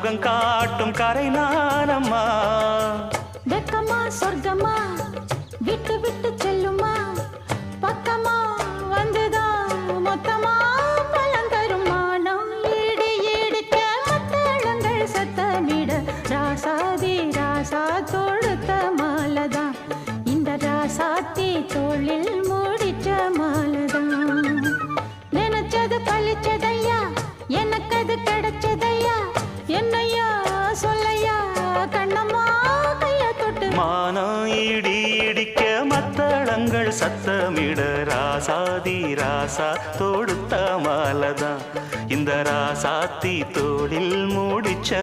முகம் காட்டும் கரை நானம்மா. வெக்கமா சொர்க்கமா விட்டு விட்டு செல்லுமா, பக்கமா வந்துதான் மொத்தமா பலம் தரும் மானம். ஈடு ஈடுக்க மத்தளங்கள் சத்தமிட ராசாதி ராசா தொடுத்த மாலதான், இந்த ராசாத்தி தோளில் முடிச்ச மாலதான். நினைச்சது பழிச்சதையா, எனக்கு அது கிடைச்சதையா, என்னையா சொல்லையா கண்ணம்மா கைய தொட்டு. மானம் இடி இடிக்க மத்தளங்கள் சத்தமிட ராசாதி ராசா தொடுத்த மாலதான், இந்த ராசாத்தி தோளில் மூடிச்ச